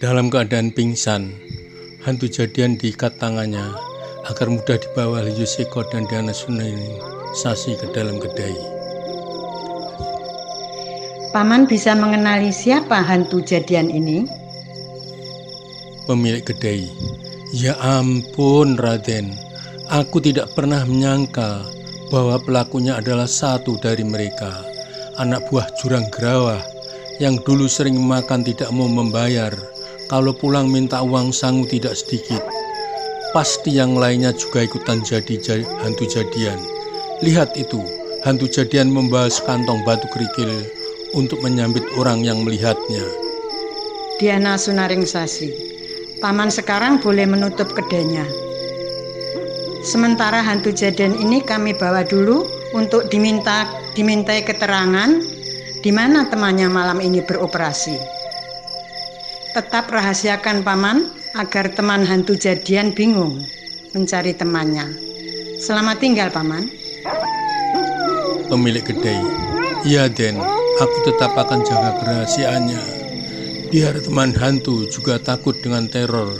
Dalam keadaan pingsan, hantu jadian diikat tangannya agar mudah dibawa oleh Yoseko dan Diana Sasi ke dalam kedai. Paman bisa mengenali siapa hantu jadian ini? Pemilik kedai, ya ampun Raden, aku tidak pernah menyangka bahwa pelakunya adalah satu dari mereka, anak buah jurang Grawah yang dulu sering makan tidak mau membayar. Kalau pulang minta uang sangu tidak sedikit. Pasti yang lainnya juga ikutan jadi hantu jadian. Lihat itu, hantu jadian membawa sekantong batu kerikil untuk menyambit orang yang melihatnya. Diana Sasi, Paman sekarang boleh menutup kedainya. Sementara hantu jadian ini kami bawa dulu untuk dimintai keterangan di mana temannya malam ini beroperasi. Tetap rahasiakan Paman agar teman hantu jadian bingung mencari temannya. Selamat tinggal Paman. Pemilik kedai, iya Den, aku tetap akan jaga kerahasiaannya. Biar teman hantu juga takut dengan teror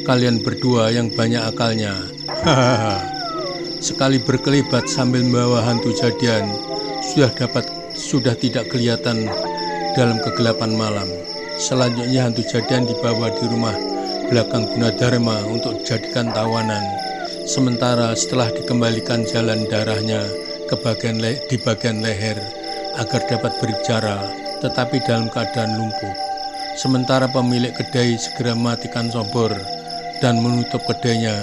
kalian berdua yang banyak akalnya. Hahaha. Sekali berkelibat sambil membawa hantu jadian sudah tidak kelihatan dalam kegelapan malam. Selanjutnya hantu jadian dibawa di rumah belakang Gunadarma untuk dijadikan tawanan. Sementara setelah dikembalikan jalan darahnya di bagian leher agar dapat berbicara, tetapi dalam keadaan lumpuh. Sementara pemilik kedai segera mematikan obor dan menutup kedainya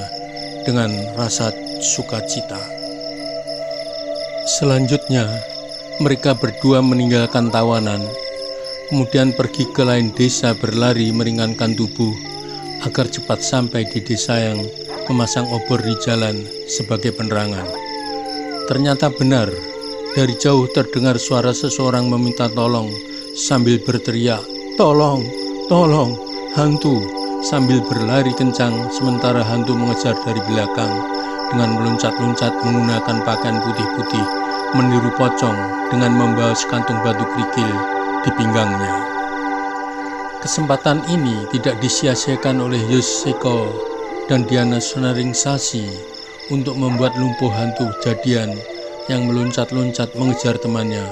dengan rasa sukacita. Selanjutnya mereka berdua meninggalkan tawanan, kemudian pergi ke lain desa berlari meringankan tubuh agar cepat sampai di desa yang memasang obor di jalan sebagai penerangan. Ternyata benar, dari jauh terdengar suara seseorang meminta tolong sambil berteriak, "Tolong, tolong, hantu!" sambil berlari kencang, sementara hantu mengejar dari belakang dengan meloncat-loncat menggunakan pakaian putih-putih, meniru pocong dengan membawa sekantung batu kerikil di pinggangnya. Kesempatan ini tidak disia-siakan oleh Yoseko dan Diana Sasi untuk membuat lumpuh hantu jadian yang meloncat-loncat mengejar temannya,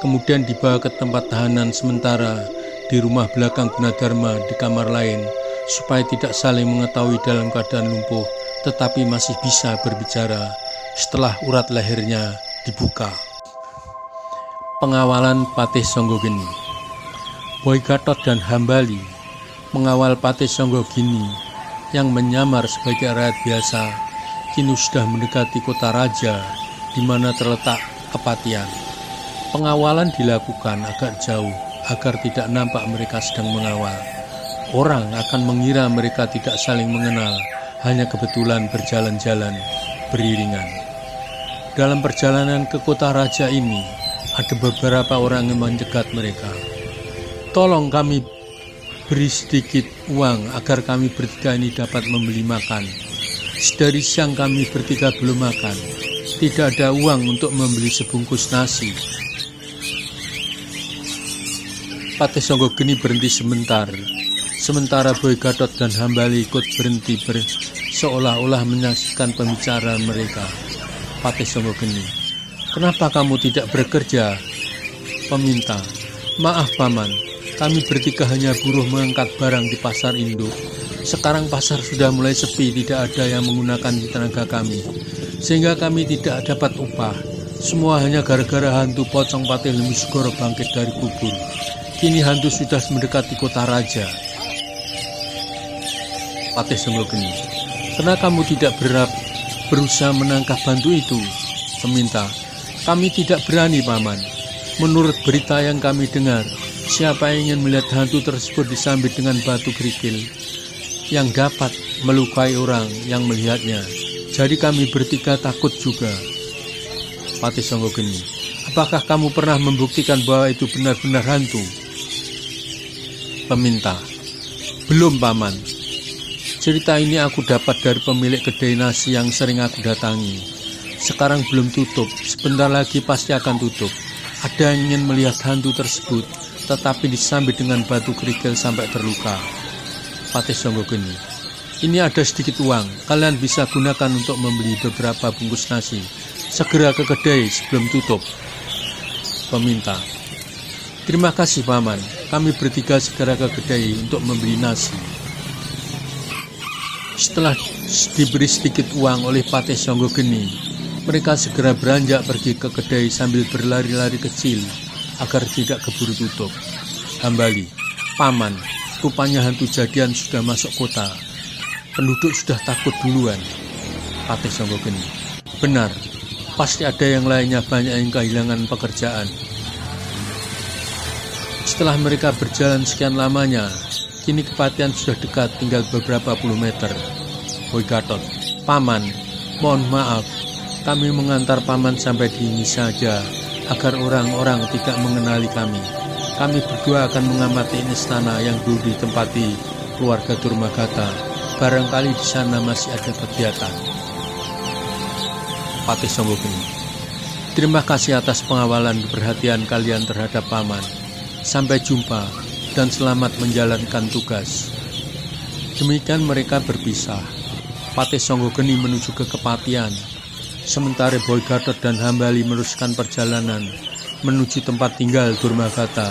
kemudian dibawa ke tempat tahanan sementara di rumah belakang Gunadarma di kamar lain supaya tidak saling mengetahui dalam keadaan lumpuh tetapi masih bisa berbicara setelah urat lehernya dibuka. Pengawalan Patih Songgogeni. Boy Gatot dan Hambali mengawal Patih Songgogeni yang menyamar sebagai rakyat biasa kini sudah mendekati kota raja di mana terletak Kepatian. Pengawalan dilakukan agak jauh agar tidak nampak mereka sedang mengawal. Orang akan mengira mereka tidak saling mengenal, hanya kebetulan berjalan-jalan beriringan. Dalam perjalanan ke kota raja ini, ada beberapa orang yang mencegat mereka. "Tolong kami beri sedikit uang agar kami bertiga ini dapat membeli makan. Sedari siang kami bertiga belum makan. Tidak ada uang untuk membeli sebungkus nasi." Patih Songgogeni berhenti sebentar. Sementara Boy Gatot dan Hambali ikut berhenti seolah-olah menyaksikan pembicaraan mereka. Patih Songgogeni, "Kenapa kamu tidak bekerja?" Peminta, "Maaf Paman, kami bertiga hanya buruh mengangkat barang di pasar induk. Sekarang pasar sudah mulai sepi, tidak ada yang menggunakan tenaga kami, sehingga kami tidak dapat upah. Semua hanya gara-gara hantu pocong Patih Lemisgoro bangkit dari kubur. Kini hantu sudah mendekati kota raja." Patih Songgogeni, "Kenapa kamu tidak berusaha menangkap hantu itu?" Peminta, "Kami tidak berani Paman. Menurut berita yang kami dengar, siapa yang ingin melihat hantu tersebut disambit dengan batu kerikil yang dapat melukai orang yang melihatnya. Jadi kami bertiga takut juga." Patih Songgogeni, "Apakah kamu pernah membuktikan bahwa itu benar-benar hantu?" Peminta, "Belum Paman. Cerita ini aku dapat dari pemilik kedai nasi yang sering aku datangi. Sekarang belum tutup, sebentar lagi pasti akan tutup. Ada yang ingin melihat hantu tersebut, tetapi disambit dengan batu kerikil sampai terluka. Patih Songgogeni. Ini ada sedikit uang, kalian bisa gunakan untuk membeli beberapa bungkus nasi. Segera ke kedai sebelum tutup. Peminta. Terima kasih paman, kami bertiga segera ke kedai untuk membeli nasi. Setelah diberi sedikit uang oleh Patih Songgogeni, mereka segera beranjak pergi ke kedai sambil berlari-lari kecil agar tidak keburu tutup. Hambali. Paman, rupanya hantu jadian sudah masuk kota. Penduduk sudah takut duluan. Patih Songgogeni. Benar, pasti ada yang lainnya banyak yang kehilangan pekerjaan. Setelah mereka berjalan sekian lamanya, kini kepatihan sudah dekat, tinggal beberapa puluh meter. Boy Gatot. Paman, mohon maaf, kami mengantar paman sampai di sini saja agar orang-orang tidak mengenali kami. Kami berdua akan mengamati istana yang dulu ditempati keluarga Durmagata. Barangkali di sana masih ada kegiatan. Patih Songgogeni. Terima kasih atas pengawalan dan perhatian kalian terhadap paman. Sampai jumpa dan selamat menjalankan tugas. Demikian mereka berpisah. Patih Songgogeni menuju ke kepatihan. Sementara Boy Gatot dan Hambali meneruskan perjalanan menuju tempat tinggal Durmagata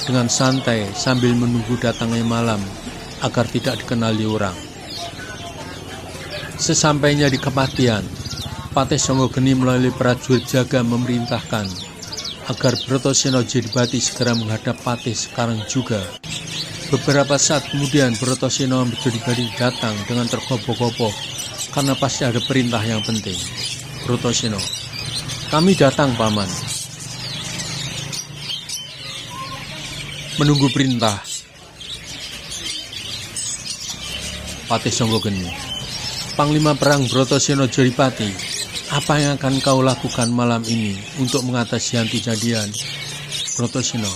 dengan santai sambil menunggu datangnya malam agar tidak dikenali orang. Sesampainya di kepatihan, Patih Songgogeni melalui prajurit jaga memerintahkan agar Bratasena Jedipati segera menghadap Patih sekarang juga. Beberapa saat kemudian Bratasena Jedipati datang dengan tergopoh-gopoh karena pasti ada perintah yang penting. Bratasena. Kami datang paman. Menunggu perintah. Patih Songgogeni. Panglima Perang Bratasena Jedipati, apa yang akan kau lakukan malam ini untuk mengatasi hantu jadian? Bratasena.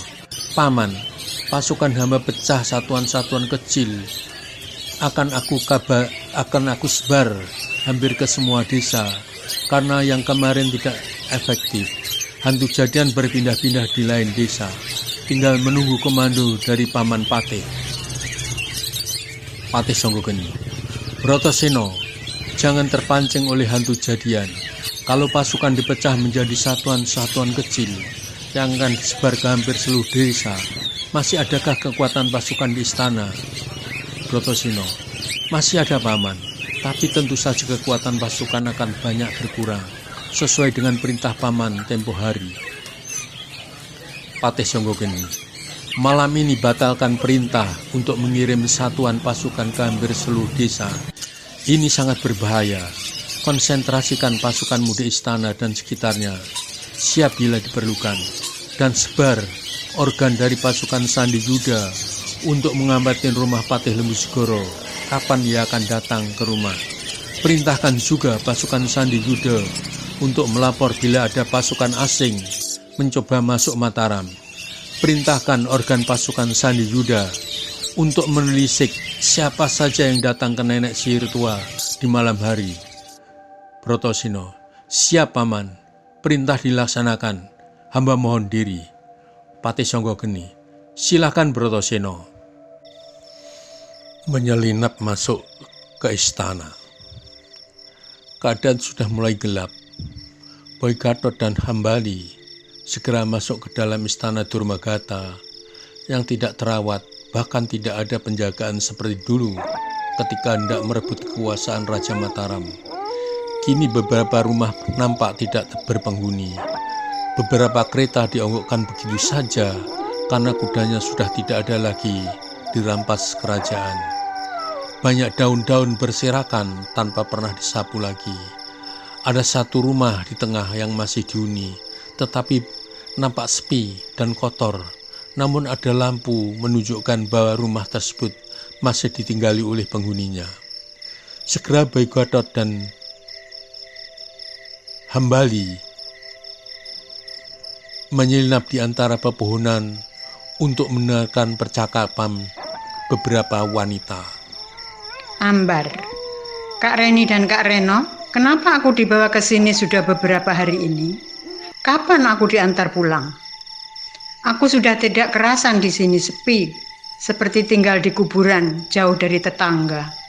Paman, pasukan hamba pecah satuan-satuan kecil. Akan aku sebar hampir ke semua desa, karena yang kemarin tidak efektif. Hantu jadian berpindah-pindah di lain desa. Tinggal menunggu komando dari Paman Patih. Patih Songgogeni. Bratasena, jangan terpancing oleh hantu jadian. Kalau pasukan dipecah menjadi satuan-satuan kecil yang akan disebar ke hampir seluruh desa, masih adakah kekuatan pasukan di istana? Bratasena. Masih ada paman, tapi tentu saja kekuatan pasukan akan banyak berkurang sesuai dengan perintah paman tempo hari. Patih Songgogeni. Malam ini batalkan perintah untuk mengirim satuan pasukan ke hampir seluruh desa. Ini sangat berbahaya. Konsentrasikan pasukanmu di istana dan sekitarnya. Siap bila diperlukan. Dan sebar organ dari pasukan Sandi Yuda untuk mengambatin rumah Patih Lembu Segoro. Kapan ia akan datang ke rumah. Perintahkan juga pasukan Sandi Yuda untuk melapor bila ada pasukan asing mencoba masuk Mataram. Perintahkan organ pasukan Sandi Yuda untuk menelisik siapa saja yang datang ke nenek sihir tua di malam hari. Bratasena. Siap paman, perintah dilaksanakan, hamba mohon diri. Patih Songgogeni. Silakan Bratasena. Menyelinap masuk ke istana. Keadaan sudah mulai gelap. Boy Gatot dan Hambali segera masuk ke dalam istana Durmagata yang tidak terawat, bahkan tidak ada penjagaan seperti dulu ketika hendak merebut kekuasaan Raja Mataram. Kini beberapa rumah nampak tidak berpenghuni. Beberapa kereta dionggokkan begitu saja karena kudanya sudah tidak ada lagi dirampas kerajaan. Banyak daun-daun berserakan tanpa pernah disapu lagi. Ada satu rumah di tengah yang masih dihuni, tetapi nampak sepi dan kotor. Namun ada lampu menunjukkan bahwa rumah tersebut masih ditinggali oleh penghuninya. Segera Boy Gatot dan Hambali menyelinap di antara pepohonan untuk mendengarkan percakapan beberapa wanita. Ambar, Kak Reni dan Kak Reno, kenapa aku dibawa ke sini sudah beberapa hari ini? Kapan aku diantar pulang? Aku sudah tidak kerasan di sini sepi. seperti tinggal di kuburan jauh dari tetangga.